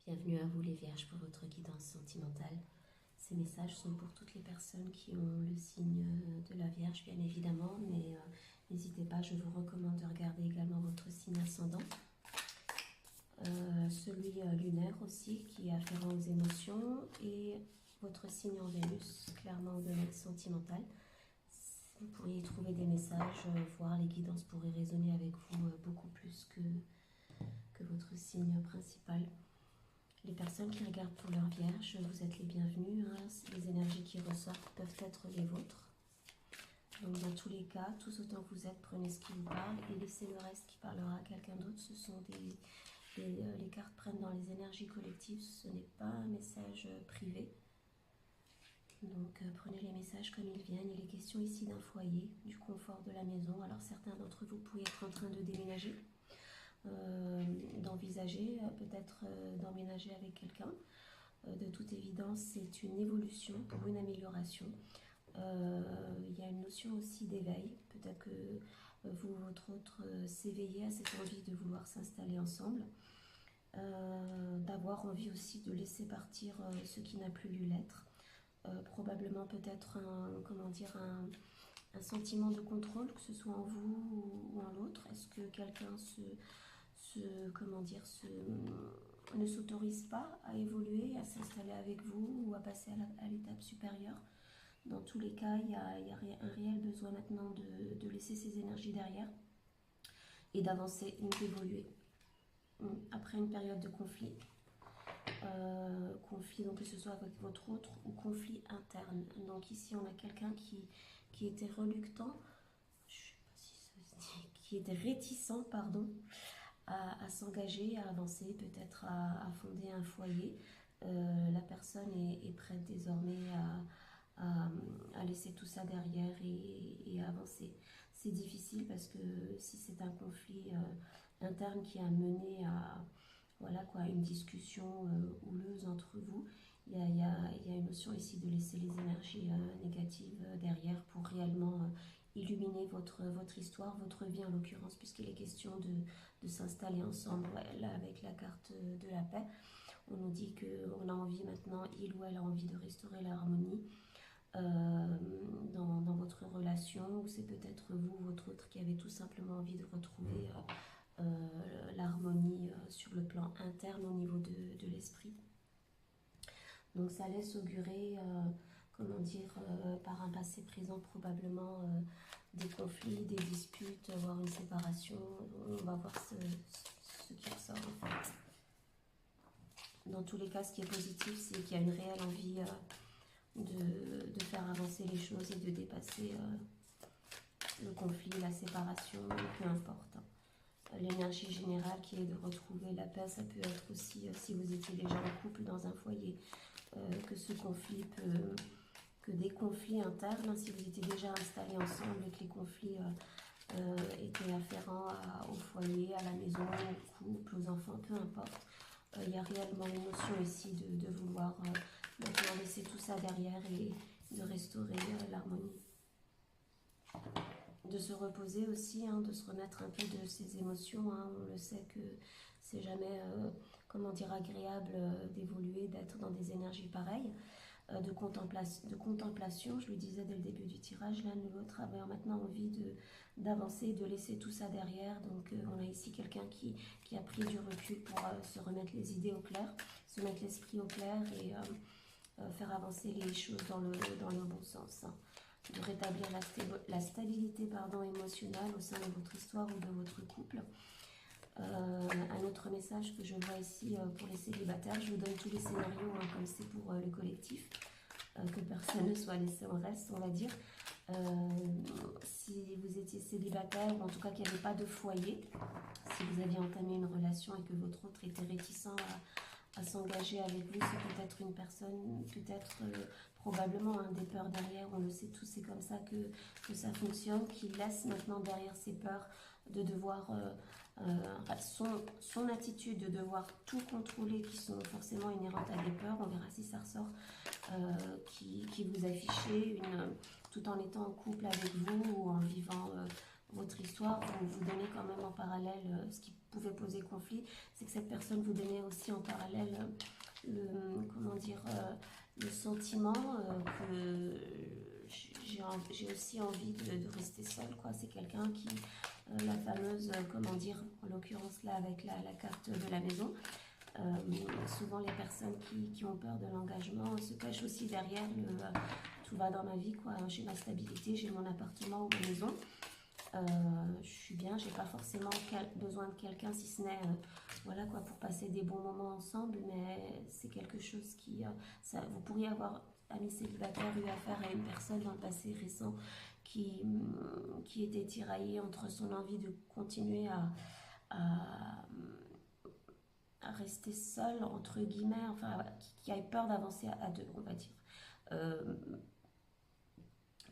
Bienvenue à vous les Vierges pour votre guidance sentimentale. Ces messages sont pour toutes les personnes qui ont le signe de la Vierge, bien évidemment, mais n'hésitez pas, je vous recommande de regarder également votre signe ascendant. Celui lunaire aussi, qui est afférent aux émotions, et votre signe en Vénus, clairement au domaine sentimental. Vous pourriez y trouver des messages, voire les guidances pourraient résonner avec vous beaucoup plus que votre signe principal. Les personnes qui regardent pour leur Vierge, vous êtes les bienvenus. Les énergies qui ressortent peuvent être les vôtres. Donc dans tous les cas, tous autant que vous êtes, prenez ce qui vous parle et laissez le reste qui parlera à quelqu'un d'autre. Ce sont les cartes prennent dans les énergies collectives, ce n'est pas un message privé. Donc prenez les messages comme ils viennent. Il est question ici d'un foyer, du confort de la maison. Alors certains d'entre vous pouvez être en train de déménager. D'envisager peut-être d'emménager avec quelqu'un. De toute évidence, c'est une évolution pour une amélioration. Il y a une notion aussi d'éveil. Peut-être que vous, votre autre, s'éveillez à cette envie de vouloir s'installer ensemble. D'avoir envie aussi de laisser partir ce qui n'a plus lieu l'être. Probablement peut-être un sentiment de contrôle, que ce soit en vous ou en l'autre. Est-ce que quelqu'un ne s'autorise pas à évoluer, à s'installer avec vous ou à passer à l'étape supérieure? Dans tous les cas, il y a un réel besoin maintenant de laisser ces énergies derrière et d'avancer, d'évoluer. Après une période de conflit, donc que ce soit avec votre autre ou conflit interne. Donc ici, on a quelqu'un qui était reluctant, qui était réticent, à s'engager, à avancer, peut-être à fonder un foyer. La personne est prête désormais à laisser tout ça derrière et à avancer. C'est difficile parce que si c'est un conflit interne qui a mené à une discussion houleuse entre vous, il y a une notion ici de laisser les énergies négatives derrière pour réellement illuminer votre histoire, votre vie en l'occurrence, puisqu'il est question de s'installer ensemble. Là, avec la carte de la paix, on nous dit qu'on a envie maintenant, il ou elle a envie de restaurer l'harmonie dans votre relation, ou c'est peut-être vous, votre autre, qui avez tout simplement envie de retrouver l'harmonie sur le plan interne au niveau de l'esprit. Donc ça laisse augurer par un passé présent probablement des conflits, des disputes, voire une séparation. On va voir ce qui ressort en fait. Dans tous les cas, ce qui est positif, c'est qu'il y a une réelle envie de faire avancer les choses et de dépasser le conflit, la séparation, peu importe. L'énergie générale qui est de retrouver la paix, ça peut être aussi, si vous étiez déjà en couple dans un foyer, que ce conflit que des conflits internes, si vous étiez déjà installés ensemble et que les conflits étaient afférents au foyer, à la maison, au couple, aux enfants, peu importe. Il y a réellement une notion ici de vouloir maintenant laisser tout ça derrière et de restaurer l'harmonie. De se reposer aussi, de se remettre un peu de ses émotions. On le sait que c'est jamais agréable d'évoluer, d'être dans des énergies pareilles. De contemplation, je le disais dès le début du tirage, l'un ou l'autre avait maintenant envie d'avancer, de laisser tout ça derrière. Donc on a ici quelqu'un qui a pris du recul pour se remettre les idées au clair, se mettre l'esprit au clair et faire avancer les choses dans le bon sens. De rétablir la stabilité émotionnelle au sein de votre histoire ou de votre couple. Un autre message que je vois ici pour les célibataires, je vous donne tous les scénarios comme c'est pour le collectif, que personne ne soit laissé en reste, on va dire. Si vous étiez célibataire, ou en tout cas qu'il n'y avait pas de foyer, si vous aviez entamé une relation et que votre autre était réticent à s'engager avec vous, c'est peut-être une personne, probablement des peurs derrière, on le sait tous, c'est comme ça que ça fonctionne, qui laisse maintenant derrière ses peurs de devoir, son attitude de devoir tout contrôler, qui sont forcément inhérentes à des peurs, on verra si ça ressort, qui vous affichez tout en étant en couple avec vous ou en vivant votre histoire, vous donnez quand même en parallèle ce qui pouvait poser conflit, c'est que cette personne vous donnait aussi en parallèle comment dire, le sentiment que j'ai aussi envie de rester seule, quoi. C'est quelqu'un qui, la fameuse, comment dire, en l'occurrence là avec la carte de la maison, souvent les personnes qui ont peur de l'engagement se cachent aussi derrière le tout va dans ma vie, quoi. J'ai ma stabilité, j'ai mon appartement ou ma maison. Je suis bien, j'ai pas forcément besoin de quelqu'un si ce n'est voilà quoi, pour passer des bons moments ensemble, mais c'est quelque chose qui vous pourriez avoir, amis célibataires, eu affaire à une personne dans le passé récent qui était tiraillée entre son envie de continuer à, à rester seule entre guillemets, enfin qui a eu peur d'avancer à deux, on va dire. Euh,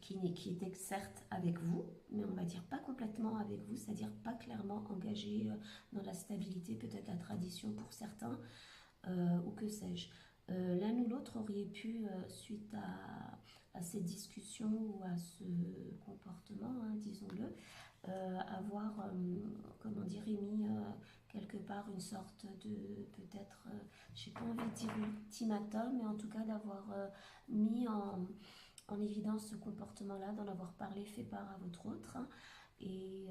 qui était certes avec vous, mais on va dire pas complètement avec vous, c'est-à-dire pas clairement engagé dans la stabilité, peut-être la tradition pour certains, ou que sais-je. L'un ou l'autre auriez pu, suite à cette discussion ou à ce comportement, hein, disons-le, avoir, comment dire, émis quelque part une sorte de, peut-être, j'ai pas envie de dire ultimatum, mais en tout cas d'avoir mis en évidence ce comportement-là, d'en avoir parlé, fait part à votre autre, hein, et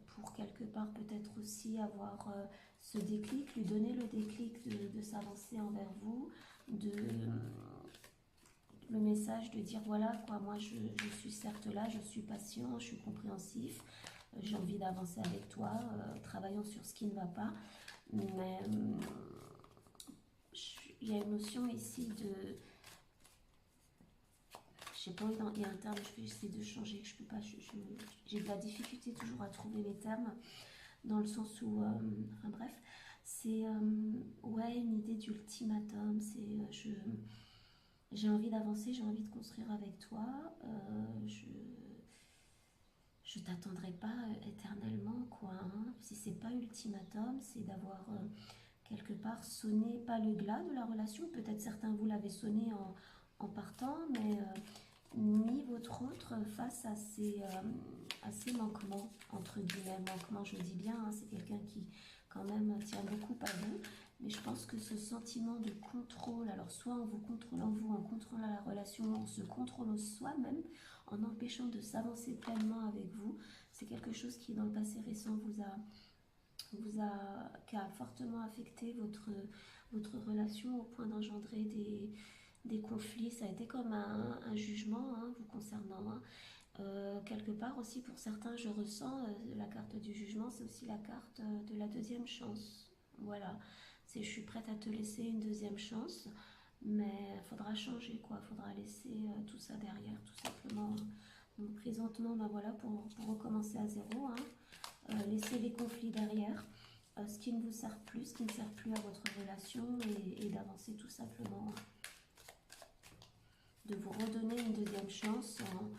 pour quelque part peut-être aussi avoir ce déclic, lui donner le déclic de s'avancer envers vous, le message de dire voilà quoi, moi je suis certes là, je suis patient, je suis compréhensif, j'ai envie d'avancer avec toi, travaillons sur ce qui ne va pas, mais il y a une notion ici de, je sais pas, il y a un terme, je vais essayer de changer, que je peux pas, j'ai de la difficulté toujours à trouver les termes, dans le sens où, enfin bref, c'est ouais, une idée d'ultimatum, c'est j'ai envie d'avancer, j'ai envie de construire avec toi, je t'attendrai pas éternellement, quoi, hein. Si c'est pas ultimatum, c'est d'avoir quelque part sonné, pas le glas de la relation, peut-être certains vous l'avez sonné en partant, mais mis votre autre face à ces manquements, entre guillemets, manquements, je dis bien, hein, c'est quelqu'un qui quand même tient beaucoup à vous, mais je pense que ce sentiment de contrôle, alors soit en vous contrôlant vous, en contrôlant la relation, en se contrôlant soi-même, en empêchant de s'avancer pleinement avec vous, c'est quelque chose qui dans le passé récent qui a fortement affecté votre relation au point d'engendrer des conflits. Ça a été comme un jugement, hein, vous concernant, hein. Quelque part aussi pour certains, je ressens la carte du jugement, c'est aussi la carte de la deuxième chance. Voilà, c'est je suis prête à te laisser une deuxième chance, mais il faudra changer, quoi. Il faudra laisser tout ça derrière, tout simplement. Donc présentement, ben voilà, pour recommencer à zéro, hein, laisser les conflits derrière, ce qui ne vous sert plus, ce qui ne sert plus à votre relation, et d'avancer tout simplement, hein. De vous redonner une deuxième chance en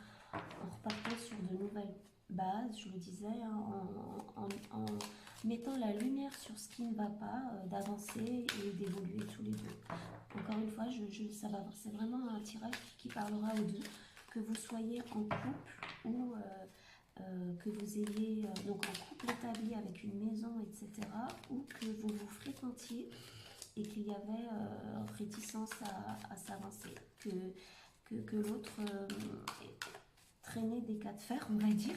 repartant sur de nouvelles bases, je le disais, hein, en mettant la lumière sur ce qui ne va pas, d'avancer et d'évoluer tous les deux. Encore une fois, c'est vraiment un tirage qui parlera aux deux, que vous soyez en couple ou que vous ayez donc un couple établi avec une maison, etc., ou que vous vous fréquentiez et qu'il y avait réticence à s'avancer, que l'autre traînait des cas de fer, on va dire,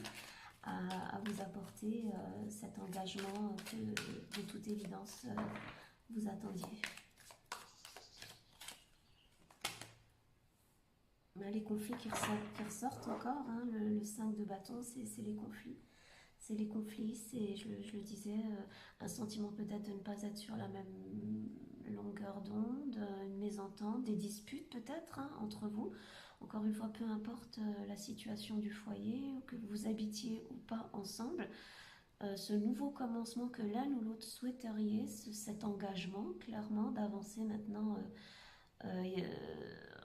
à vous apporter cet engagement que de toute évidence vous attendiez. Les conflits qui ressortent encore, hein, le 5 de bâton, c'est les conflits. C'est les conflits, c'est, je le disais, un sentiment peut-être de ne pas être sur la même longueur d'onde, une mésentente, des disputes peut-être, hein, entre vous. Encore une fois, peu importe la situation du foyer, que vous habitiez ou pas ensemble, ce nouveau commencement que l'un ou l'autre souhaiteriez, cet engagement clairement d'avancer maintenant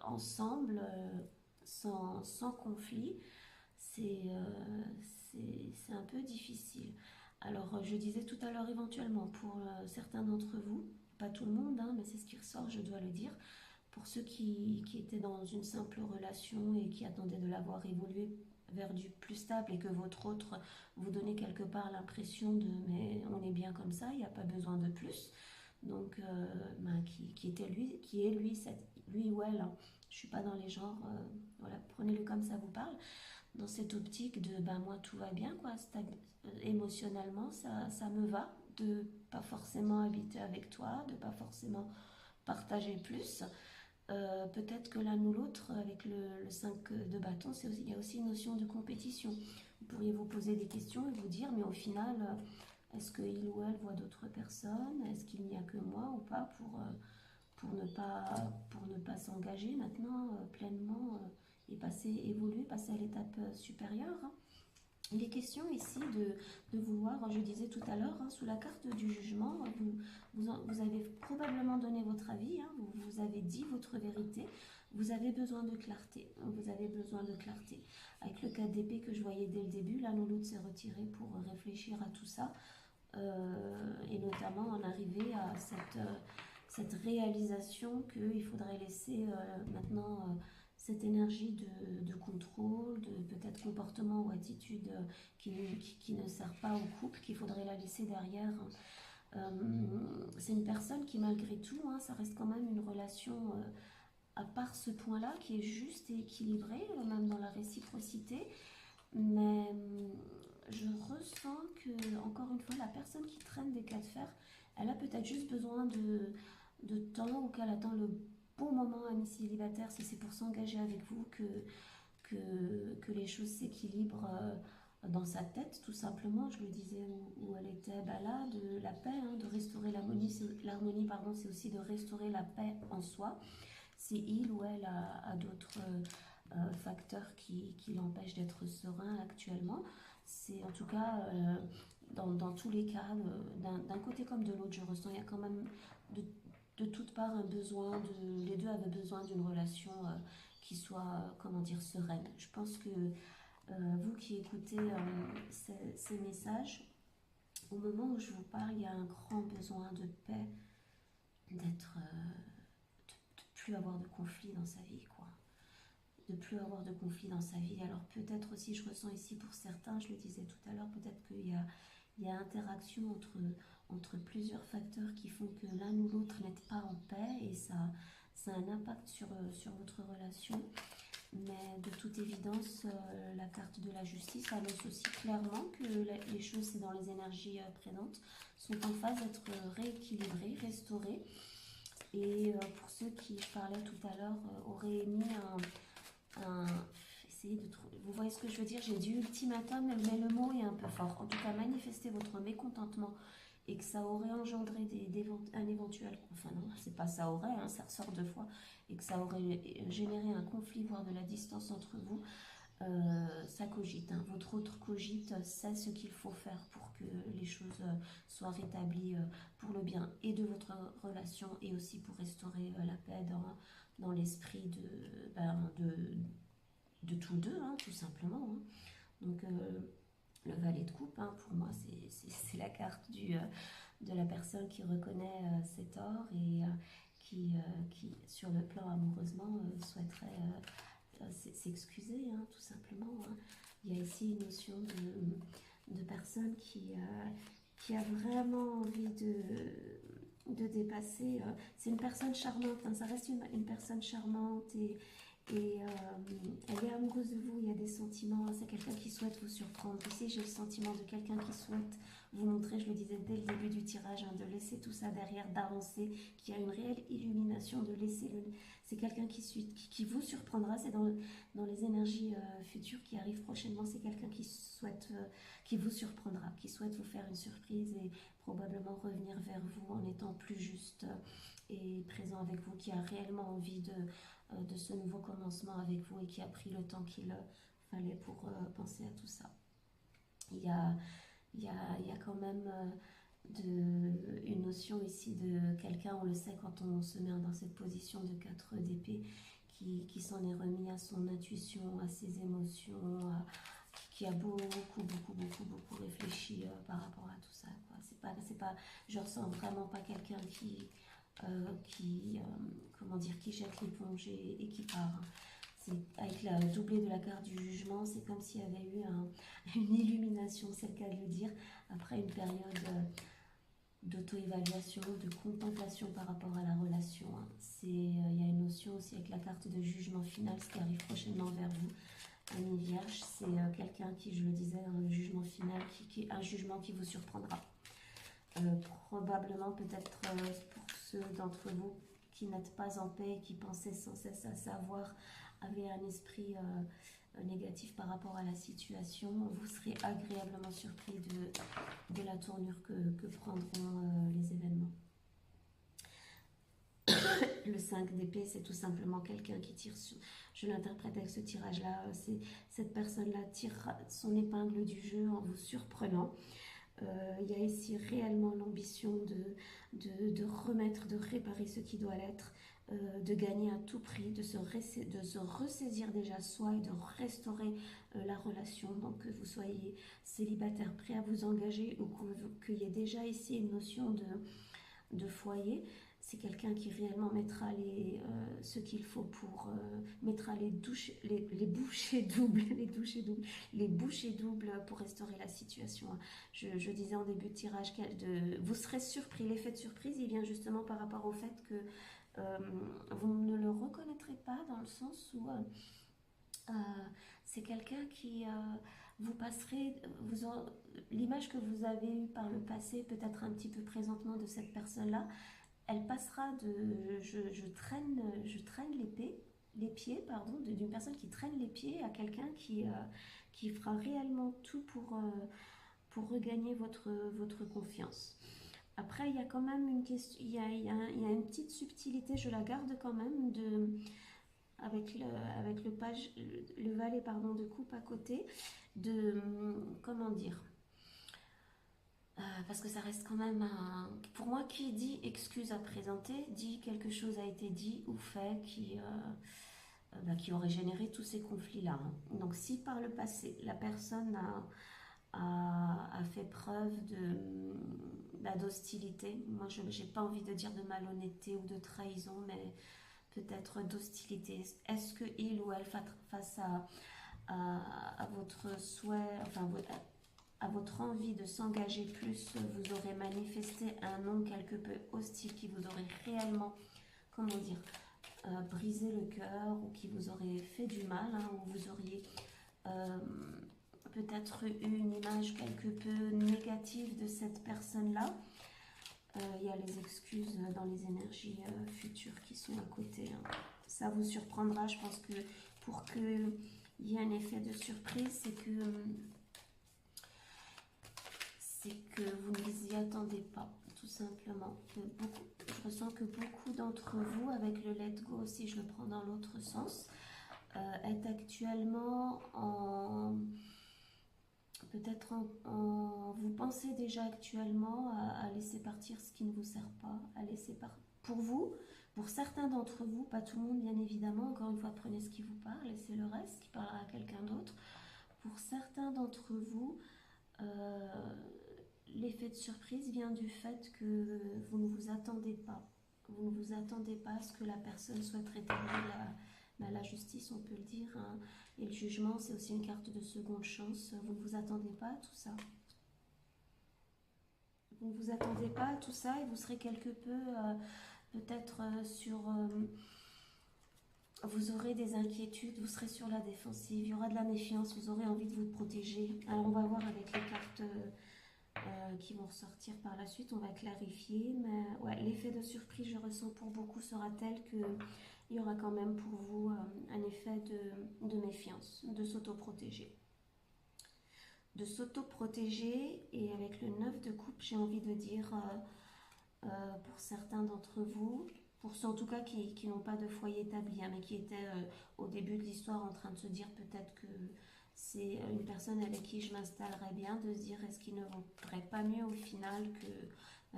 ensemble, sans conflit, c'est un peu difficile. Alors je disais tout à l'heure éventuellement pour certains d'entre vous, pas tout le monde, hein, mais c'est ce qui ressort, je dois le dire, pour ceux qui étaient dans une simple relation et qui attendaient de la voir évoluer vers du plus stable et que votre autre vous donnait quelque part l'impression de mais on est bien comme ça, il n'y a pas besoin de plus. Donc, qui est lui, lui ou elle, hein. Je suis pas dans les genres, voilà, prenez-le comme ça vous parle, dans cette optique de ben moi tout va bien quoi, émotionnellement ça me va de pas forcément habiter avec toi, de pas forcément partager plus. Peut-être que l'un ou l'autre, avec le 5 de bâton, il y a aussi une notion de compétition. Vous pourriez vous poser des questions et vous dire, mais au final, est-ce qu'il ou elle voit d'autres personnes? Est-ce qu'il n'y a que moi ou pas pour ne pas s'engager maintenant pleinement et passer à l'étape supérieure, hein. Il est question ici de vouloir, je disais tout à l'heure, hein, sous la carte du jugement, vous avez probablement donné votre avis, hein, vous avez dit votre vérité, vous avez besoin de clarté, vous avez besoin de clarté. Avec le 4 d'épée que je voyais dès le début, l'un ou l'autre s'est retiré pour réfléchir à tout ça, et notamment en arriver à cette réalisation qu'il faudrait laisser maintenant cette énergie de contrôle, de peut-être comportement ou attitude qui ne sert pas au couple, qu'il faudrait la laisser derrière. C'est une personne qui malgré tout, hein, ça reste quand même une relation à part ce point-là qui est juste et équilibrée, même dans la réciprocité. Mais je ressens que, encore une fois, la personne qui traîne des cas de fer, elle a peut-être juste besoin de temps ou qu'elle attend le bon moment, ami célibataire, si c'est pour s'engager avec vous que les choses s'équilibrent dans sa tête, tout simplement. Je le disais où elle était, bah là, de la paix, hein, de restaurer l'harmonie. L'harmonie, pardon, c'est aussi de restaurer la paix en soi. Si il ou elle a d'autres facteurs qui l'empêchent d'être serein actuellement, c'est en tout cas, dans tous les cas, d'un côté comme de l'autre, je ressens, il y a quand même de toutes parts un besoin, les deux avaient besoin d'une relation qui soit, comment dire, sereine. Je pense que vous qui écoutez ces messages, au moment où je vous parle, il y a un grand besoin de paix, de plus avoir de conflit dans sa vie, quoi. De plus avoir de conflit dans sa vie. Alors peut-être aussi, je ressens ici pour certains, je le disais tout à l'heure, peut-être qu'il y a interaction entre plusieurs facteurs qui font que l'un ou l'autre n'est pas en paix et ça a un impact sur votre relation. Mais de toute évidence, la carte de la justice annonce aussi clairement que les choses, c'est dans les énergies présentes, sont en phase d'être rééquilibrées, restaurées. Et pour ceux qui, je parlais tout à l'heure, auraient émis essayez de trouver, vous voyez ce que je veux dire, j'ai dit ultimatum, mais le mot est un peu fort. En tout cas, manifester votre mécontentement et que ça aurait engendré un éventuel, enfin non, c'est pas ça aurait, hein, ça ressort deux fois, et que ça aurait généré un conflit, voire de la distance entre vous, ça cogite, hein. Votre autre cogite, sait ce qu'il faut faire pour que les choses soient rétablies pour le bien et de votre relation et aussi pour restaurer la paix dans l'esprit de tous deux, hein, tout simplement, hein. Donc le valet de coupe, hein, pour moi, c'est la carte de la personne qui reconnaît ses torts et qui, sur le plan amoureusement, souhaiterait s'excuser, hein, tout simplement, hein. Il y a ici une notion de personne qui a vraiment envie de dépasser. C'est une personne charmante, hein, ça reste une personne charmante et elle est amoureuse de vous, il y a des sentiments, c'est quelqu'un qui souhaite vous surprendre. Ici, j'ai le sentiment de quelqu'un qui souhaite vous montrer, je le disais dès le début du tirage, hein, de laisser tout ça derrière, d'avancer, qui a une réelle illumination, de laisser c'est quelqu'un qui vous surprendra, c'est dans les énergies futures qui arrivent prochainement, c'est quelqu'un qui vous surprendra, qui souhaite vous faire une surprise et probablement revenir vers vous en étant plus juste et présent avec vous, qui a réellement envie de ce nouveau commencement avec vous et qui a pris le temps qu'il fallait pour penser à tout ça. Il y a quand même une notion ici de quelqu'un, on le sait quand on se met dans cette position de 4 d'épée, qui s'en est remis à son intuition, à ses émotions, qui a beaucoup réfléchi par rapport à tout ça, quoi. C'est pas, je ressens vraiment pas quelqu'un qui comment dire, qui jette l'éponge et qui part. avec la doublée de la carte du jugement, c'est comme s'il y avait eu une illumination, c'est le cas de le dire, après une période d'auto-évaluation, de contemplation par rapport à la relation. Hein. Il y a une notion aussi avec la carte de jugement final, ce qui arrive prochainement vers vous. Ami Vierge, c'est quelqu'un qui, je le disais, dans le jugement final, un jugement qui vous surprendra. Probablement, peut-être pour ceux d'entre vous qui n'êtes pas en paix, qui pensaient sans cesse à savoir, avaient un esprit négatif par rapport à la situation, vous serez agréablement surpris de la tournure que prendront les événements. Le 5 d'épée, c'est tout simplement quelqu'un qui tire sur... Je l'interprète avec ce tirage-là, cette personne-là tire son épingle du jeu en vous surprenant. Il y a ici réellement l'ambition de remettre, de réparer ce qui doit l'être, de gagner à tout prix, de se ressaisir déjà soi et de restaurer la relation. Donc que vous soyez célibataire, prêt à vous engager ou qu'il y ait déjà ici une notion de foyer. C'est quelqu'un qui réellement mettra ce qu'il faut pour mettra les bouchées doubles, les bouchées doubles pour restaurer la situation. Je disais en début de tirage vous serez surpris. L'effet de surprise, il vient justement par rapport au fait que vous ne le reconnaîtrez pas dans le sens où c'est quelqu'un qui vous passerez, l'image que vous avez eue par le passé, peut-être un petit peu présentement de cette personne-là, elle passera je traîne les pieds, pardon, d'une personne qui traîne les pieds à quelqu'un qui fera réellement tout pour regagner votre confiance. Après, il y a quand même une question, il y a une petite subtilité, je la garde quand même, avec le valet pardon, de coupe à côté, comment dire, parce que ça reste quand même pour moi, qui dit excuse à présenter, dit quelque chose a été dit ou fait qui aurait généré tous ces conflits-là. Hein. Donc si par le passé, la personne a fait preuve d'hostilité, moi je n'ai pas envie de dire de malhonnêteté ou de trahison, mais peut-être d'hostilité. Est-ce que il ou elle, face à votre souhait, enfin à votre envie de s'engager plus, vous aurez manifesté un non quelque peu hostile qui vous aurait réellement, comment dire, brisé le cœur ou qui vous aurait fait du mal, hein, ou vous auriez peut-être eu une image quelque peu négative de cette personne-là. Il y a les excuses dans les énergies futures qui sont à côté. Hein. Ça vous surprendra, je pense que pour qu'il y ait un effet de surprise, c'est que vous ne les y attendez pas, tout simplement. Je ressens que beaucoup d'entre vous, avec le let go, si je le prends dans l'autre sens, est actuellement vous pensez déjà actuellement à laisser partir ce qui ne vous sert pas, pour vous, pour certains d'entre vous, pas tout le monde bien évidemment, encore une fois prenez ce qui vous parle, laissez le reste qui parlera à quelqu'un d'autre. Pour certains d'entre vous, l'effet de surprise vient du fait que vous ne vous attendez pas. Vous ne vous attendez pas à ce que la personne soit rétablir la justice, on peut le dire. Hein. Et le jugement, c'est aussi une carte de seconde chance. Vous ne vous attendez pas à tout ça. Vous ne vous attendez pas à tout ça et vous serez quelque peu peut-être vous aurez des inquiétudes, vous serez sur la défensive, il y aura de la méfiance, vous aurez envie de vous protéger. Alors on va voir avec les cartes qui vont ressortir par la suite, on va clarifier, mais ouais, l'effet de surprise je ressens pour beaucoup sera tel que il y aura quand même pour vous un effet de méfiance, de s'auto-protéger. De s'auto-protéger, et avec le 9 de coupe, j'ai envie de dire pour certains d'entre vous, pour ceux en tout cas qui n'ont pas de foyer établi, hein, mais qui étaient au début de l'histoire en train de se dire peut-être que c'est une personne avec qui je m'installerais bien, de se dire est-ce qu'il ne vaudrait pas mieux au final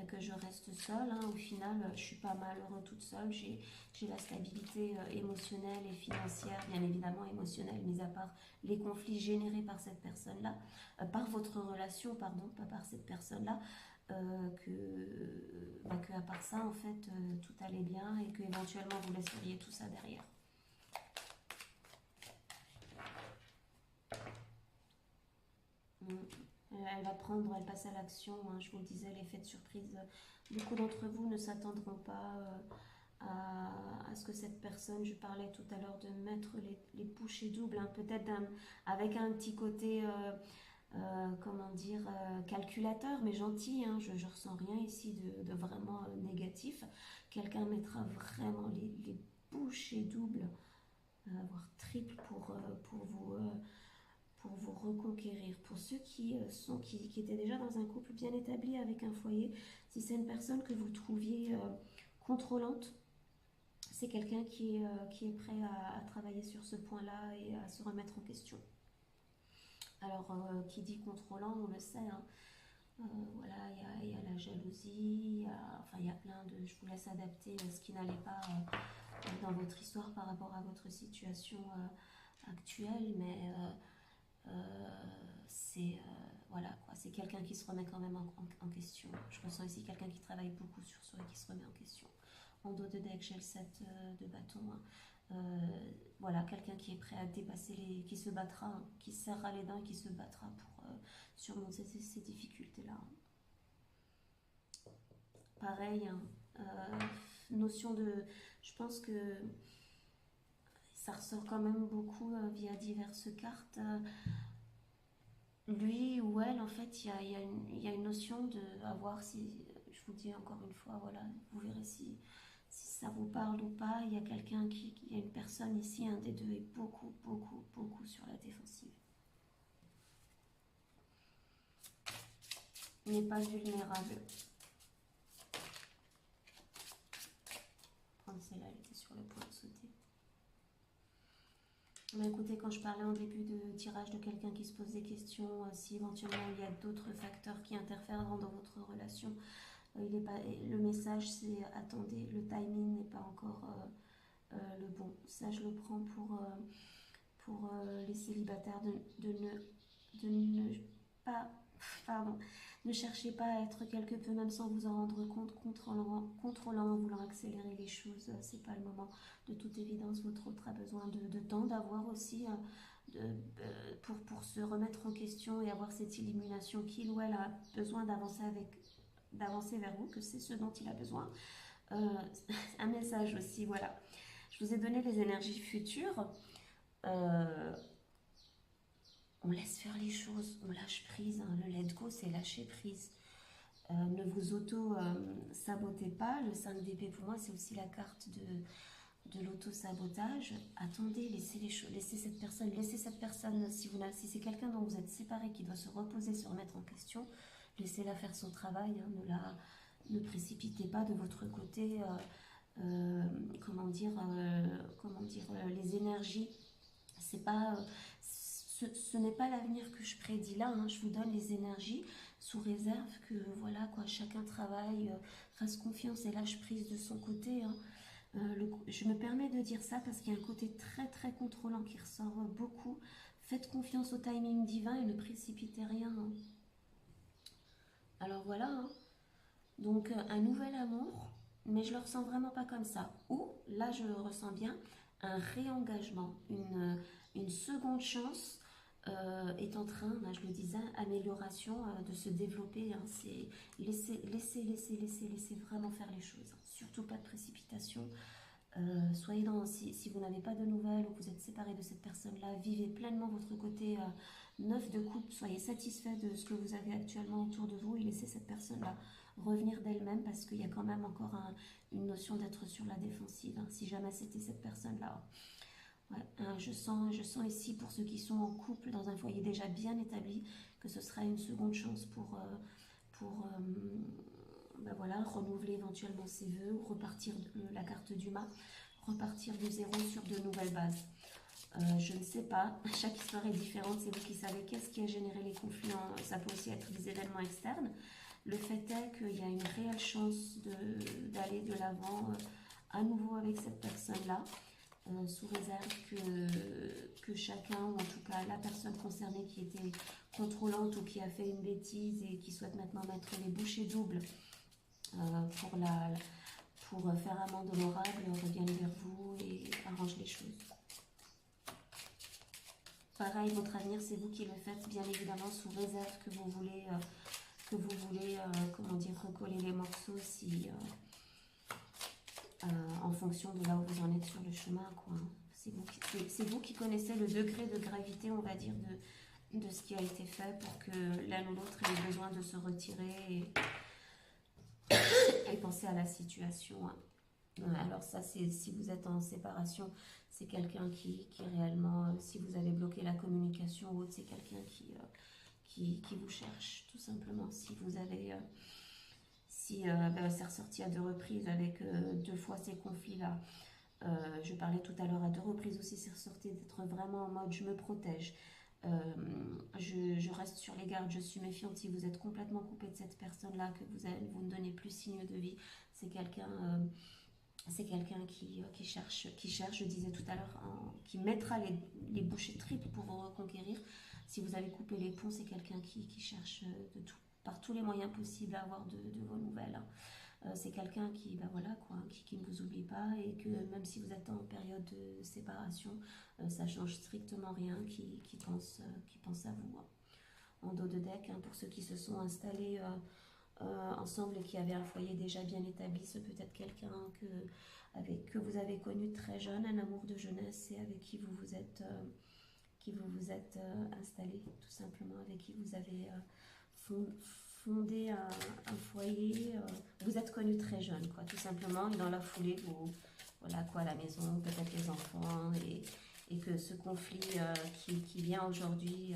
que je reste seule, hein. Au final je suis pas malheureux toute seule, j'ai la stabilité émotionnelle et financière, bien évidemment émotionnelle, mis à part les conflits générés par cette personne là, par votre relation, pardon, pas par cette personne là, que à part ça en fait tout allait bien et que éventuellement vous laisseriez tout ça derrière. Elle va prendre, elle passe à l'action, hein, je vous le disais, l'effet de surprise. Beaucoup d'entre vous ne s'attendront pas à ce que cette personne, je parlais tout à l'heure de mettre les bouchées doubles, hein, peut-être avec un petit côté, comment dire, calculateur, mais gentil, hein, je ne ressens rien ici de vraiment négatif. Quelqu'un mettra vraiment les bouchées doubles, voire triples pour vous reconquérir. Pour ceux qui étaient déjà dans un couple bien établi avec un foyer, si c'est une personne que vous trouviez contrôlante, c'est quelqu'un qui est prêt à travailler sur ce point-là et à se remettre en question. Alors, qui dit contrôlant, on le sait, hein, voilà, il y a la jalousie, enfin, il y a plein de... Je vous laisse adapter ce qui n'allait pas dans votre histoire par rapport à votre situation actuelle, mais voilà, quoi, c'est quelqu'un qui se remet quand même en question. Je ressens ici quelqu'un qui travaille beaucoup sur soi et qui se remet en question. En dos de deck, j'ai le 7 de bâton. Hein. Voilà, quelqu'un qui est prêt à dépasser qui se battra, hein, qui serrera les dents et qui se battra pour surmonter ces difficultés-là. Pareil, hein, notion de... Je pense que ça ressort quand même beaucoup via diverses cartes. Lui ou elle, en fait, il y a une notion de... À voir si... Je vous dis encore une fois, voilà, vous verrez si ça vous parle ou pas. Il y a quelqu'un il y a une personne ici, un des deux est beaucoup sur la défensive. Il n'est pas vulnérable. Prendre celle-là, elle était sur le point de sauter. Mais écoutez, quand je parlais en début de tirage de quelqu'un qui se pose des questions, si éventuellement il y a d'autres facteurs qui interfèrent dans votre relation, le message c'est attendez, le timing n'est pas encore le bon. Ça, je le prends pour les célibataires de ne pas, pardon, ne cherchez pas à être quelque peu, même sans vous en rendre compte, contrôlant, voulant accélérer les choses, c'est pas le moment. De toute évidence, votre autre a besoin de temps, d'avoir aussi, pour se remettre en question et avoir cette illumination qu'il ou elle a besoin d'avancer vers vous, que c'est ce dont il a besoin. Un message aussi, voilà. Je vous ai donné les énergies futures. On laisse faire les choses, on lâche prise, hein. Le let go, c'est lâcher prise. Ne vous auto-sabotez pas. Le 5 d'épée, pour moi, c'est aussi la carte de l'auto-sabotage. Attendez, laissez cette personne, si c'est quelqu'un dont vous êtes séparé, qui doit se reposer, se remettre en question, laissez-la faire son travail, hein. Ne précipitez pas de votre côté, les énergies. C'est pas... ce n'est pas l'avenir que je prédis là, hein. Je vous donne les énergies sous réserve que voilà quoi, chacun travaille, fasse confiance et lâche prise de son côté, hein. Je me permets de dire ça parce qu'il y a un côté très contrôlant qui ressort beaucoup. Faites confiance au timing divin et ne précipitez rien, hein. Alors voilà, hein. Donc un nouvel amour, mais je le ressens vraiment pas comme ça. Ou là je le ressens bien, un réengagement, une seconde chance est en train, là, je le disais, amélioration de se développer, hein. C'est laissez vraiment faire les choses, hein. Surtout pas de précipitation. Si vous n'avez pas de nouvelles ou que vous êtes séparé de cette personne-là, vivez pleinement votre côté neuf de couple, soyez satisfait de ce que vous avez actuellement autour de vous et laissez cette personne-là revenir d'elle-même parce qu'il y a quand même encore une notion d'être sur la défensive, hein, si jamais c'était cette personne-là. Ouais, je sens ici, pour ceux qui sont en couple dans un foyer déjà bien établi, que ce sera une seconde chance pour voilà, renouveler éventuellement ses vœux ou repartir la carte du mât, repartir de zéro sur de nouvelles bases. Je ne sais pas, chaque histoire est différente, c'est vous qui savez qu'est-ce qui a généré les conflits, ça peut aussi être des événements externes. Le fait est qu'il y a une réelle chance d'aller de l'avant à nouveau avec cette personne-là, sous réserve que chacun, ou en tout cas la personne concernée qui était contrôlante ou qui a fait une bêtise et qui souhaite maintenant mettre les bouchées doubles pour faire amende honorable, revienne vers vous et arrange les choses. Pareil, votre avenir, c'est vous qui le faites, bien évidemment, sous réserve que vous voulez, comment dire, recoller les morceaux si, en fonction de là où vous en êtes sur le chemin, quoi. C'est vous qui connaissez le degré de gravité, on va dire, de ce qui a été fait pour que l'un ou l'autre ait besoin de se retirer et penser à la situation, hein. Alors ça, c'est si vous êtes en séparation, c'est quelqu'un qui réellement, si vous avez bloqué la communication ou autre, c'est quelqu'un qui vous cherche, tout simplement. Si vous avez, c'est ressorti à 2 reprises avec 2 fois ces conflits-là. Je parlais tout à l'heure à 2 reprises aussi, c'est ressorti d'être vraiment en mode je me protège. Je reste sur les gardes, je suis méfiante. Si vous êtes complètement coupé de cette personne-là, que vous ne donnez plus signe de vie, c'est quelqu'un qui cherche, je disais tout à l'heure, qui mettra les bouchées triples pour vous reconquérir. Si vous avez coupé les ponts, c'est quelqu'un qui cherche par tous les moyens possibles à avoir de vos nouvelles. C'est quelqu'un qui ne vous oublie pas, et que même si vous êtes en période de séparation, ça change strictement rien, qui pense à vous, hein. En dos de deck, hein, pour ceux qui se sont installés ensemble et qui avaient un foyer déjà bien établi, c'est peut-être quelqu'un que vous avez connu très jeune, un amour de jeunesse, et avec qui vous vous êtes installé, tout simplement, avec qui vous avez fondé un foyer. Vous êtes connu très jeune, quoi, tout simplement, et dans la foulée, voilà quoi, la maison, peut-être les enfants, et que ce conflit qui vient aujourd'hui,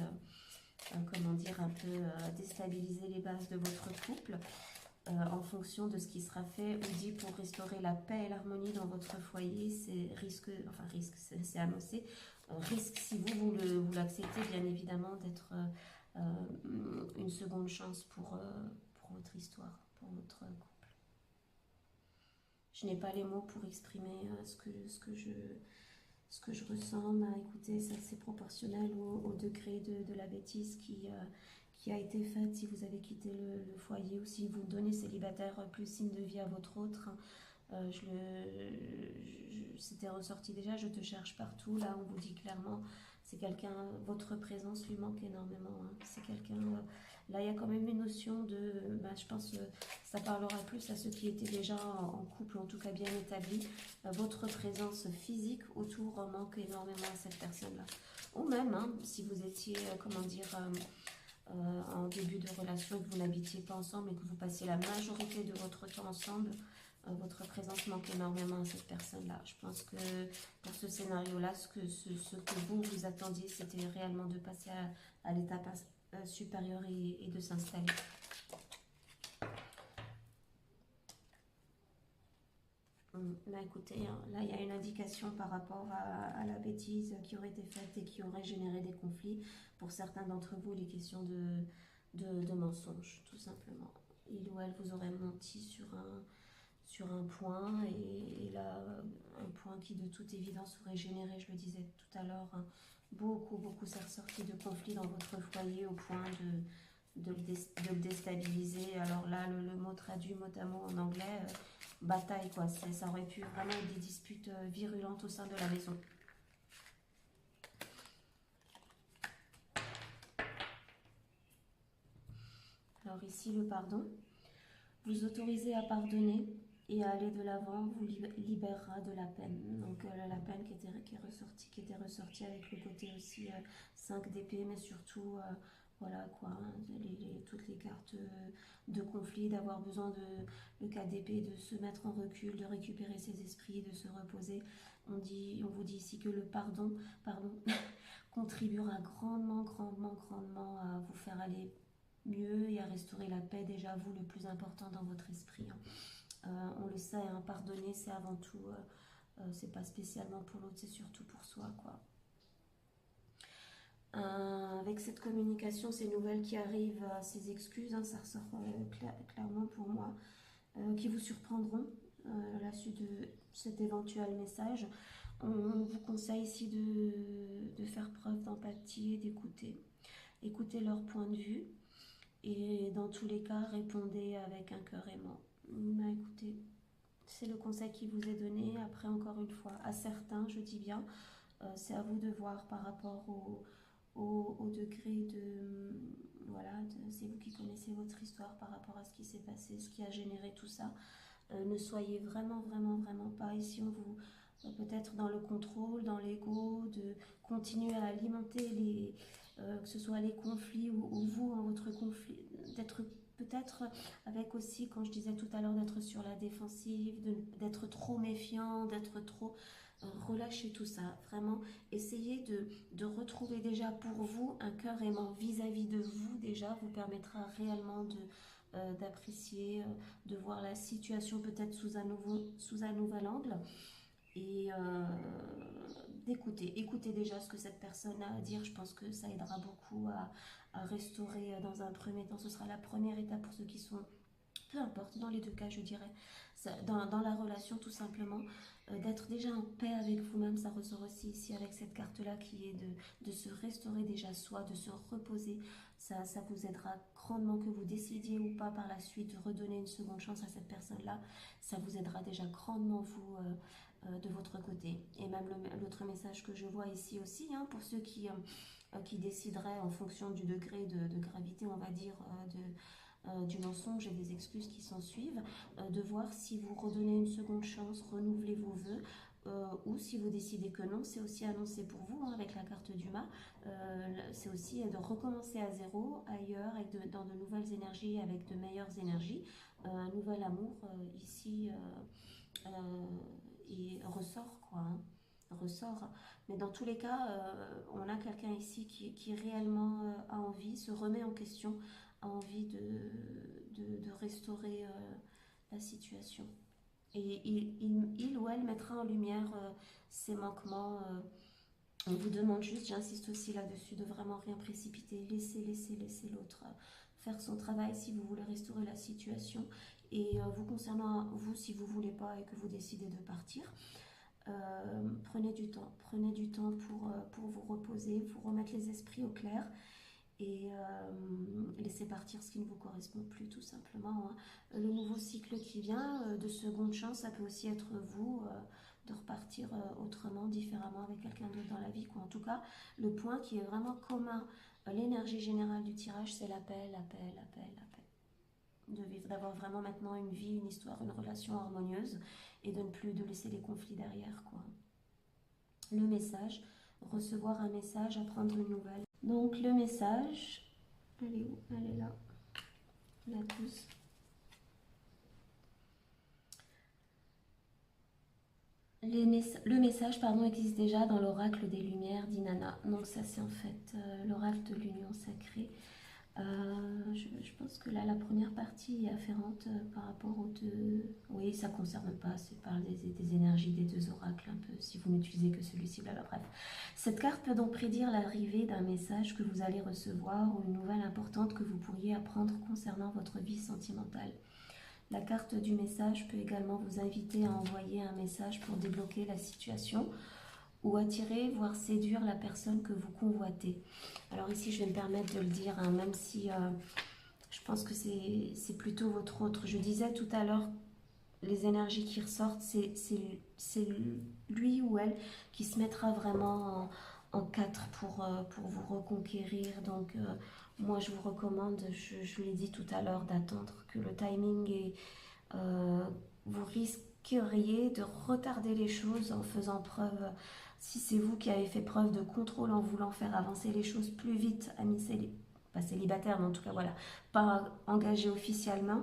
comment dire, un peu déstabiliser les bases de votre couple, en fonction de ce qui sera fait ou dit pour restaurer la paix et l'harmonie dans votre foyer, c'est c'est annoncé, risque, si vous l'acceptez, bien évidemment, d'être une seconde chance pour votre histoire, pour votre couple. Je n'ai pas les mots pour exprimer ce que je ressens. Mais écoutez, ça c'est proportionnel au degré de la bêtise qui a été faite. Si vous avez quitté le foyer, ou si vous donnez célibataire plus signe de vie à votre autre, c'était ressorti déjà, je te cherche partout. Là, on vous dit clairement, c'est quelqu'un, votre présence lui manque énormément, hein. C'est quelqu'un, là, il y a quand même une notion de, je pense, ça parlera plus à ceux qui étaient déjà en couple, en tout cas bien établis. Votre présence physique autour manque énormément à cette personne-là. Ou même, hein, si vous étiez, en début de relation et que vous n'habitiez pas ensemble et que vous passiez la majorité de votre temps ensemble, votre présence manque énormément à cette personne-là. Je pense que pour ce scénario-là, ce que vous attendiez, c'était réellement de passer à l'étape supérieure et de s'installer. Écoutez, hein, là il y a une indication par rapport à la bêtise qui aurait été faite et qui aurait généré des conflits. Pour certains d'entre vous, les questions de mensonges, tout simplement. Il ou elle vous aurait menti sur un point, et là, un point qui de toute évidence aurait généré, je le disais tout à l'heure, hein, beaucoup c'est ressorti de conflits dans votre foyer au point de le déstabiliser. Alors là, le mot traduit mot à mot en anglais, bataille, quoi. Ça aurait pu vraiment être des disputes virulentes au sein de la maison. Alors ici, le pardon. Vous autorisez à pardonner et à aller de l'avant vous libérera de la peine. Donc la peine qui était ressortie avec le côté aussi 5 d'épée, mais surtout voilà quoi, hein, toutes les cartes de conflit, d'avoir besoin le 4 d'épée, de se mettre en recul, de récupérer ses esprits, de se reposer. On vous dit ici que le pardon contribuera grandement à vous faire aller mieux et à restaurer la paix, déjà vous, le plus important dans votre esprit, hein. On le sait, hein, pardonner c'est avant tout, c'est pas spécialement pour l'autre, c'est surtout pour soi, quoi. Avec cette communication, ces nouvelles qui arrivent, ces excuses, hein, ça ressort clairement pour moi, qui vous surprendront à la suite de cet éventuel message. On vous conseille ici de faire preuve d'empathie et d'écouter. Écoutez leur point de vue. Et dans tous les cas, répondez avec un cœur aimant. Écoutez, c'est le conseil qui vous est donné. Après, encore une fois, à certains, je dis bien, c'est à vous de voir par rapport au degré de... Voilà, c'est vous qui connaissez votre histoire par rapport à ce qui s'est passé, ce qui a généré tout ça. Ne soyez vraiment, vraiment, vraiment pas ici. On vous peut-être dans le contrôle, dans l'ego, de continuer à alimenter que ce soit les conflits ou vous en votre conflit, d'être peut-être avec aussi, quand je disais tout à l'heure, d'être sur la défensive, d'être trop méfiant, d'être trop... relâchez tout ça, vraiment, essayez de retrouver déjà pour vous un cœur aimant vis-à-vis de vous, déjà, vous permettra réellement d'apprécier, de voir la situation peut-être sous un nouvel angle et d'écouter. Écoutez déjà ce que cette personne a à dire. Je pense que ça aidera beaucoup à restaurer dans un premier temps. Ce sera la première étape pour ceux qui sont, peu importe, dans les deux cas, je dirais, dans la relation tout simplement, d'être déjà en paix avec vous-même. Ça ressort aussi ici avec cette carte-là qui est de se restaurer déjà soi, de se reposer. Ça vous aidera grandement, que vous décidiez ou pas par la suite de redonner une seconde chance à cette personne-là. Ça vous aidera déjà grandement, vous, de votre côté. Et même l'autre message que je vois ici aussi, hein, pour ceux qui décideraient en fonction du degré de gravité, on va dire, du mensonge et des excuses qui s'en suivent, de voir si vous redonnez une seconde chance, renouvelez vos vœux, ou si vous décidez que non, c'est aussi annoncé pour vous, hein, avec la carte du mât. C'est aussi de recommencer à zéro, ailleurs, dans de nouvelles énergies, avec de meilleures énergies, un nouvel amour ici, et ressort, quoi, hein, ressort. Mais dans tous les cas, on a quelqu'un ici qui réellement a envie, se remet en question, a envie de restaurer la situation. Et il ou elle mettra en lumière ses manquements. On vous demande juste, j'insiste aussi là-dessus, de vraiment rien précipiter. Laissez l'autre faire son travail si vous voulez restaurer la situation. Et vous concernant, vous, si vous ne voulez pas et que vous décidez de partir, prenez du temps pour vous reposer, pour remettre les esprits au clair et laisser partir ce qui ne vous correspond plus, tout simplement, hein. Le nouveau cycle qui vient, de seconde chance, ça peut aussi être vous, de repartir autrement, différemment, avec quelqu'un d'autre dans la vie, quoi. En tout cas, le point qui est vraiment commun, l'énergie générale du tirage, c'est la paix, la paix, la paix, la paix. De vivre, d'avoir vraiment maintenant une vie, une histoire, une relation harmonieuse et de ne plus de laisser les conflits derrière, quoi. Le message, recevoir un message, apprendre une nouvelle. Donc le message, elle est où? Elle est là. On a tous. Le message, pardon, existe déjà dans l'oracle des Lumières d'Inanna. Donc ça, c'est en fait l'oracle de l'union sacrée. Je pense que là, la première partie est afférente par rapport aux deux. Oui, ça ne concerne pas, c'est par des énergies des deux oracles, un peu, si vous n'utilisez que celui-ci. Bref. Cette carte peut donc prédire l'arrivée d'un message que vous allez recevoir ou une nouvelle importante que vous pourriez apprendre concernant votre vie sentimentale. La carte du message peut également vous inviter à envoyer un message pour débloquer la situation ou attirer, voire séduire la personne que vous convoitez. Alors ici, je vais me permettre de le dire, hein, même si je pense que c'est plutôt votre autre. Je disais tout à l'heure, les énergies qui ressortent, c'est lui ou elle qui se mettra vraiment en quatre pour vous reconquérir. Donc, moi, je vous recommande, je vous l'ai dit tout à l'heure, d'attendre que le timing est... vous risqueriez de retarder les choses en faisant preuve... Si c'est vous qui avez fait preuve de contrôle en voulant faire avancer les choses plus vite, amis pas célibataires, mais en tout cas, voilà, pas engagés officiellement,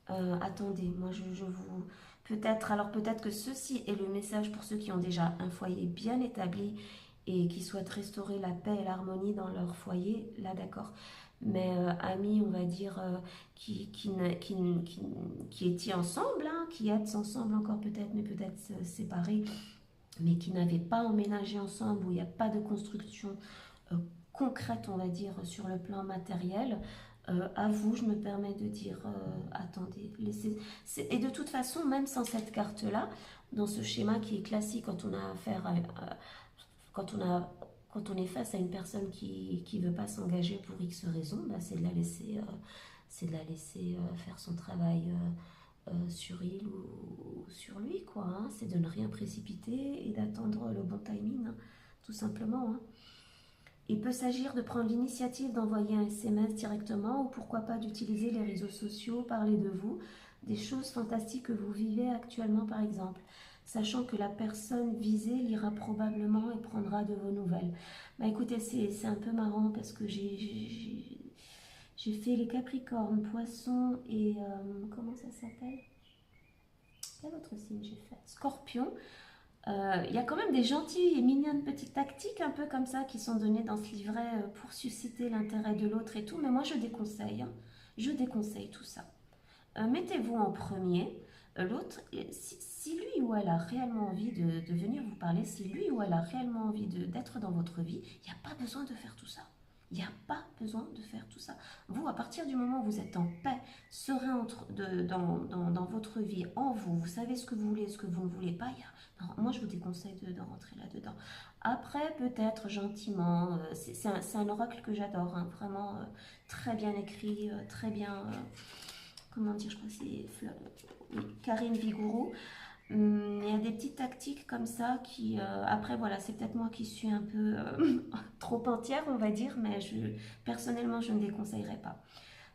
attendez, moi je vous... Peut-être que ceci est le message pour ceux qui ont déjà un foyer bien établi et qui souhaitent restaurer la paix et l'harmonie dans leur foyer, là d'accord. Mais amis, on va dire, qui étaient ensemble, hein, qui êtes ensemble encore peut-être, mais peut-être séparés, mais qui n'avaient pas emménagé ensemble, où il n'y a pas de construction concrète, on va dire, sur le plan matériel, à vous, je me permets de dire, attendez, laissez... Et de toute façon, même sans cette carte-là, dans ce schéma qui est classique quand on a affaire quand on est face à une personne qui ne veut pas s'engager pour X raisons, bah, c'est de la laisser faire son travail sur il ou sur lui, quoi, hein. C'est de ne rien précipiter et d'attendre le bon timing, hein, tout simplement, hein. Il peut s'agir de prendre l'initiative d'envoyer un SMS directement ou pourquoi pas d'utiliser les réseaux sociaux, parler de vous, des choses fantastiques que vous vivez actuellement par exemple, sachant que la personne visée lira probablement et prendra de vos nouvelles. Bah écoutez, c'est un peu marrant parce que j'ai fait les Capricornes, Poissons et comment ça s'appelle? Quel autre signe j'ai fait? Scorpion. Il y a quand même des gentilles et mignonnes petites tactiques un peu comme ça qui sont données dans ce livret pour susciter l'intérêt de l'autre et tout, mais moi je déconseille, hein. Je déconseille tout ça. Mettez-vous en premier. L'autre, si lui ou elle a réellement envie de venir vous parler, si lui ou elle a réellement envie d'être dans votre vie, il n'y a pas besoin de faire tout ça. Il n'y a pas besoin de faire tout ça. Vous, à partir du moment où vous êtes en paix, serein dans votre vie, en vous, vous savez ce que vous voulez, ce que vous ne voulez pas, non, moi je vous déconseille de rentrer là-dedans. Après, peut-être gentiment, c'est un oracle que j'adore, hein, vraiment très bien écrit, très bien, comment dire, je crois que c'est oui, Karine Vigourou. Il y a des petites tactiques comme ça qui, après voilà, c'est peut-être moi qui suis un peu trop entière, on va dire, mais personnellement, je ne déconseillerais pas.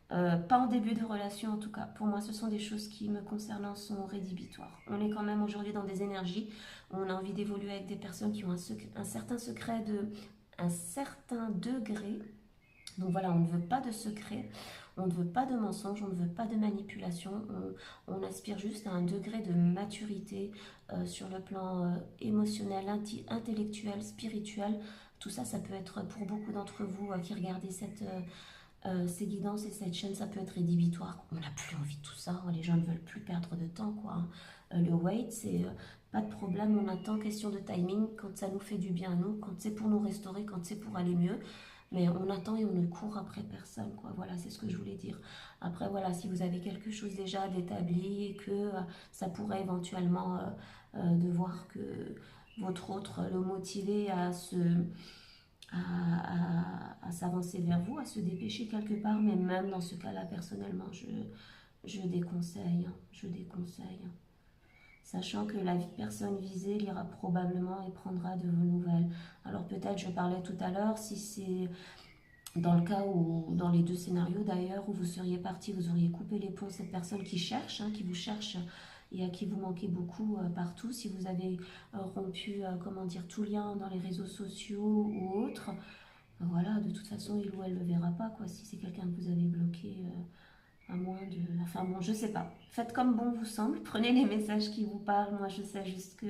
Pas en début de relation en tout cas. Pour moi, ce sont des choses qui me concernant sont rédhibitoires. On est quand même aujourd'hui dans des énergies où on a envie d'évoluer avec des personnes qui ont un certain secret un certain degré. Donc voilà, on ne veut pas de secret, on ne veut pas de mensonge, on ne veut pas de manipulation, on aspire juste à un degré de maturité sur le plan émotionnel, intellectuel, spirituel. Tout ça, ça peut être pour beaucoup d'entre vous qui regardez ces guidances et cette chaîne, ça peut être rédhibitoire. On n'a plus envie de tout ça, les gens ne veulent plus perdre de temps, quoi, hein. Le wait, c'est pas de problème, on attend, question de timing, quand ça nous fait du bien à nous, quand c'est pour nous restaurer, quand c'est pour aller mieux. Mais on attend et on ne court après personne, quoi. Voilà, c'est ce que je voulais dire. Après, voilà, si vous avez quelque chose déjà d'établi et que ça pourrait éventuellement de voir que votre autre le motiver à s'avancer vers vous, à se dépêcher quelque part, mais même dans ce cas-là, personnellement, je déconseille, hein, je déconseille. Sachant que la personne visée lira probablement et prendra de vos nouvelles. Alors peut-être, je parlais tout à l'heure, si c'est dans le cas où, dans les deux scénarios d'ailleurs, où vous seriez parti, vous auriez coupé les ponts, cette personne qui cherche, hein, qui vous cherche et à qui vous manquez beaucoup partout, si vous avez rompu, comment dire, tout lien dans les réseaux sociaux ou autres, voilà, de toute façon, il ou elle ne le verra pas, quoi, si c'est quelqu'un que vous avez bloqué, à moins de... Enfin bon, je sais pas. Faites comme bon vous semble, prenez les messages qui vous parlent, moi je sais juste que...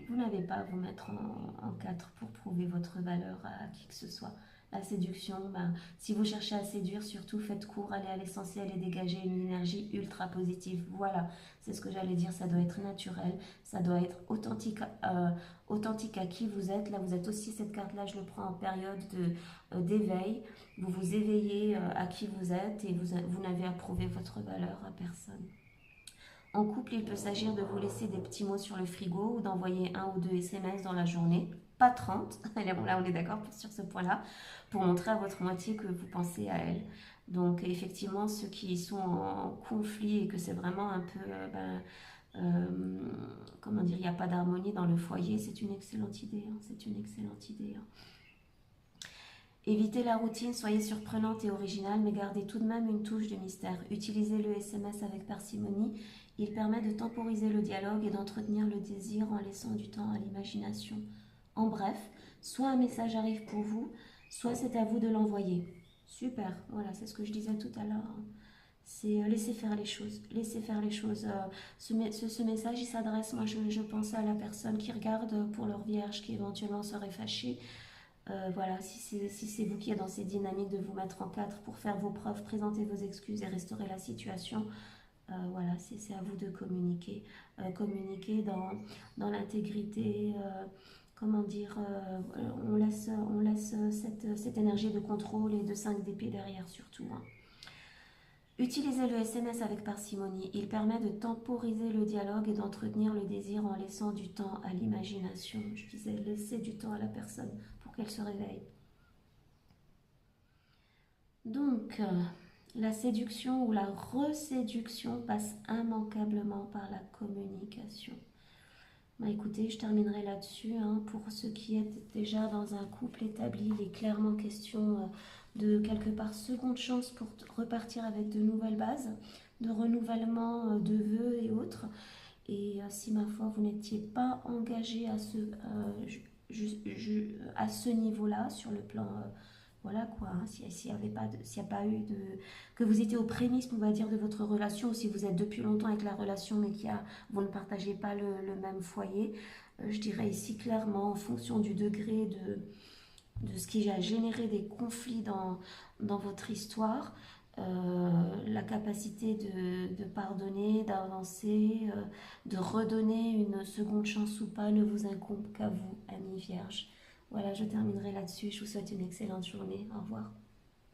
vous n'avez pas à vous mettre en quatre pour prouver votre valeur à qui que ce soit. La séduction, ben, si vous cherchez à séduire, surtout faites court, allez à l'essentiel et dégagez une énergie ultra positive. Voilà, c'est ce que j'allais dire, ça doit être naturel, ça doit être authentique à qui vous êtes. Là, vous êtes aussi, cette carte-là, je le prends en période d'éveil. Vous vous éveillez à qui vous êtes et vous n'avez à prouver votre valeur à personne. En couple, il peut s'agir de vous laisser des petits mots sur le frigo ou d'envoyer 1 ou 2 SMS dans la journée, pas 30. Là, on est d'accord sur ce point-là, pour montrer à votre moitié que vous pensez à elle. Donc, effectivement, ceux qui sont en conflit et que c'est vraiment un peu, comment dire, il n'y a pas d'harmonie dans le foyer, c'est une excellente idée, hein, c'est une excellente idée, hein. Évitez la routine, soyez surprenante et originale, mais gardez tout de même une touche de mystère. Utilisez le SMS avec parcimonie. Il permet de temporiser le dialogue et d'entretenir le désir en laissant du temps à l'imagination. En bref, soit un message arrive pour vous, soit c'est à vous de l'envoyer. Super, voilà, c'est ce que je disais tout à l'heure. C'est laisser faire les choses. Laisser faire les choses. Ce message, il s'adresse, moi je pense à la personne qui regarde pour leur vierge qui éventuellement serait fâchée. Voilà, si c'est vous qui êtes dans cette dynamique de vous mettre en quatre pour faire vos preuves, présenter vos excuses et restaurer la situation, voilà, c'est à vous de communiquer. Communiquer dans l'intégrité, comment dire, on laisse cette énergie de contrôle et de 5 d'épée derrière surtout, hein. Utilisez le SMS avec parcimonie. Il permet de temporiser le dialogue et d'entretenir le désir en laissant du temps à l'imagination. Je disais, laissez du temps à la personne pour qu'elle se réveille. Donc, la séduction ou la reséduction passe immanquablement par la communication. Bah, écoutez, je terminerai là-dessus. Hein. Pour ceux qui êtes déjà dans un couple établi, il est clairement question de quelque part seconde chance pour repartir avec de nouvelles bases, de renouvellement de vœux et autres. Et si ma foi, vous n'étiez pas engagé à ce niveau-là, sur le plan, voilà quoi, hein, s'il n'y avait pas s'il n'y a pas eu de, que vous étiez au prémices, on va dire, de votre relation, ou si vous êtes depuis longtemps avec la relation, mais vous ne partagez pas le même foyer, je dirais ici clairement, en fonction du degré de ce qui a généré des conflits dans votre histoire, la capacité de pardonner, d'avancer, de redonner une seconde chance ou pas ne vous incombe qu'à vous, Annie Vierge. Voilà, je terminerai là-dessus. Je vous souhaite une excellente journée. Au revoir.